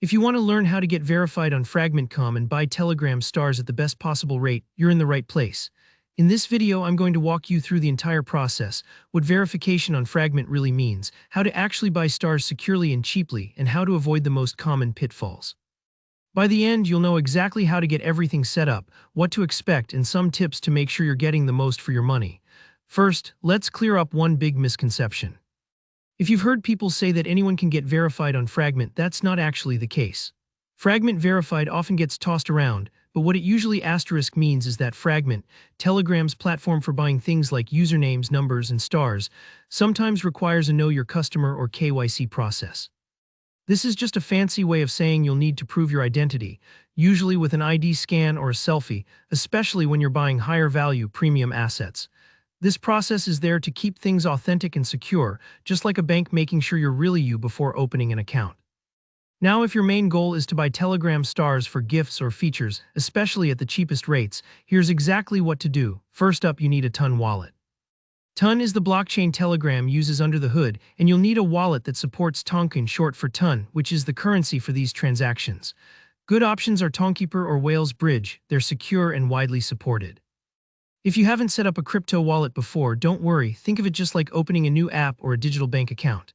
If you want to learn how to get verified on Fragment.com and buy Telegram stars at the best possible rate, you're in the right place. In this video, I'm going to walk you through the entire process, what verification on Fragment really means, how to actually buy stars securely and cheaply, and how to avoid the most common pitfalls. By the end, you'll know exactly how to get everything set up, what to expect, and some tips to make sure you're getting the most for your money. First, let's clear up one big misconception. If you've heard people say that anyone can get verified on Fragment, that's not actually the case. Fragment verified often gets tossed around, but what it usually means is that Fragment, Telegram's platform for buying things like usernames, numbers, and stars, sometimes requires a Know Your Customer or KYC process. This is just a fancy way of saying you'll need to prove your identity, usually with an ID scan or a selfie, especially when you're buying higher value premium assets. This process is there to keep things authentic and secure, just like a bank making sure you're really you before opening an account. Now, if your main goal is to buy Telegram stars for gifts or features, especially at the cheapest rates, here's exactly what to do. First up, you need a Ton wallet. Ton is the blockchain Telegram uses under the hood, and you'll need a wallet that supports Tonkin, short for Ton, which is the currency for these transactions. Good options are Tonkeeper or Whales Bridge. They're secure and widely supported. If you haven't set up a crypto wallet before, don't worry, think of it just like opening a new app or a digital bank account.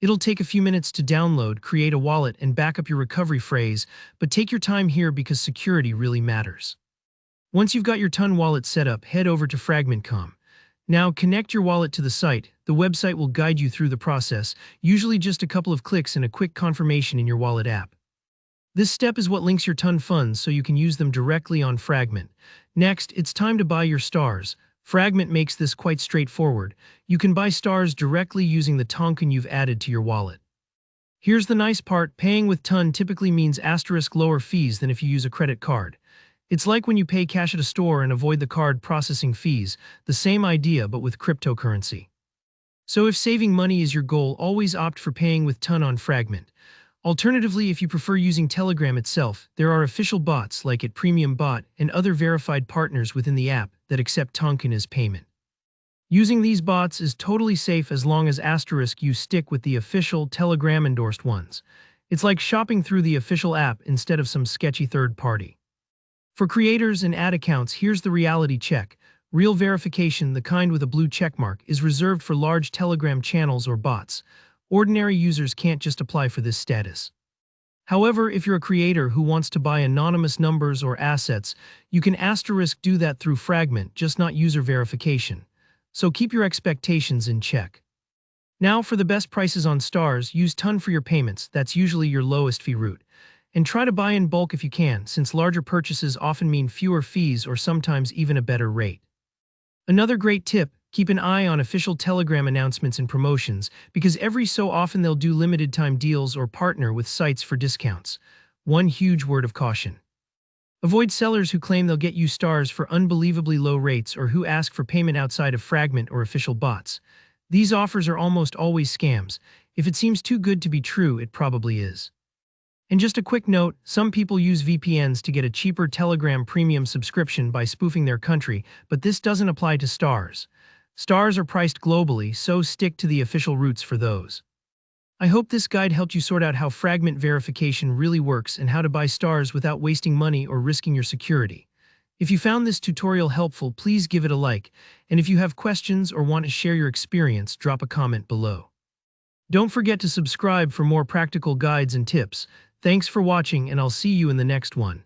It'll take a few minutes to download, create a wallet, and back up your recovery phrase, but take your time here because security really matters. Once you've got your Ton wallet set up, head over to Fragment.com. Now, connect your wallet to the site. The website will guide you through the process, usually just a couple of clicks and a quick confirmation in your wallet app. This step is what links your Ton funds so you can use them directly on Fragment. Next, it's time to buy your stars. Fragment makes this quite straightforward. You can buy stars directly using the token you've added to your wallet. Here's the nice part, paying with Ton typically means lower fees than if you use a credit card. It's like when you pay cash at a store and avoid the card processing fees, the same idea but with cryptocurrency. So if saving money is your goal, always opt for paying with Ton on Fragment. Alternatively, if you prefer using Telegram itself, there are official bots like at Premium Bot and other verified partners within the app that accept Tonkin as payment. Using these bots is totally safe as long as you stick with the official Telegram-endorsed ones. It's like shopping through the official app instead of some sketchy third party. For creators and ad accounts, here's the reality check. Real verification, the kind with a blue checkmark, is reserved for large Telegram channels or bots. Ordinary users can't just apply for this status. However, if you're a creator who wants to buy anonymous numbers or assets, you can do that through Fragment, just not user verification. So keep your expectations in check. Now, for the best prices on stars, use Ton for your payments. That's usually your lowest fee route. And try to buy in bulk if you can, since larger purchases often mean fewer fees or sometimes even a better rate. Another great tip, keep an eye on official Telegram announcements and promotions, because every so often they'll do limited time deals or partner with sites for discounts. One huge word of caution. Avoid sellers who claim they'll get you stars for unbelievably low rates or who ask for payment outside of Fragment or official bots. These offers are almost always scams. If it seems too good to be true, it probably is. And just a quick note, some people use VPNs to get a cheaper Telegram premium subscription by spoofing their country, but this doesn't apply to stars. Stars are priced globally, so stick to the official routes for those. I hope this guide helped you sort out how Fragment verification really works and how to buy stars without wasting money or risking your security. If you found this tutorial helpful, please give it a like, and if you have questions or want to share your experience, drop a comment below. Don't forget to subscribe for more practical guides and tips. Thanks for watching, and I'll see you in the next one.